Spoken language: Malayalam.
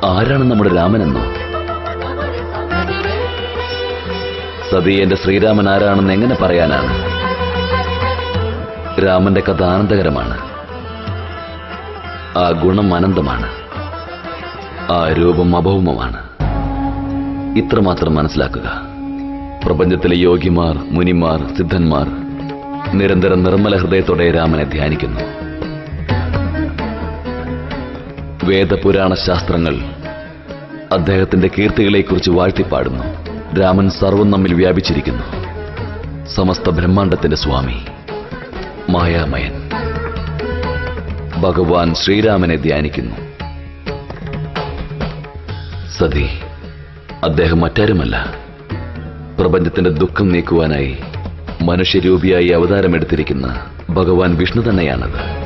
ആരാണ് നമ്മുടെ രാമനെന്നോ? സതി, എന്റെ ശ്രീരാമൻ ആരാണെന്ന് എങ്ങനെ പറയാനാണ്? രാമന്റെ കഥ ആനന്ദകരമാണ്. ആ ഗുണം അനന്തമാണ്. ആ രൂപം അഭൗമമാണ്. ഇത്രമാത്രം മനസ്സിലാക്കുക. പ്രപഞ്ചത്തിലെ യോഗിമാർ, മുനിമാർ, സിദ്ധന്മാർ നിരന്തരം നിർമ്മല ഹൃദയത്തോടെ രാമനെ ധ്യാനിക്കുന്നു. വേദപുരാണ ശാസ്ത്രങ്ങൾ അദ്ദേഹത്തിന്റെ കീർത്തികളെക്കുറിച്ച് വാഴ്ത്തിപ്പാടുന്നു. രാമൻ സർവം നമ്മിൽ വ്യാപിച്ചിരിക്കുന്നു. സമസ്ത ബ്രഹ്മാണ്ടത്തിന്റെ സ്വാമി, മായാമയൻ ഭഗവാൻ ശ്രീരാമനെ ധ്യാനിക്കുന്നു. സതി, അദ്ദേഹം മറ്റാരുമല്ല, പ്രപഞ്ചത്തിന്റെ ദുഃഖം നീക്കുവാനായി മനുഷ്യരൂപിയായി അവതാരമെടുത്തിരിക്കുന്ന ഭഗവാൻ വിഷ്ണു തന്നെയാണത്.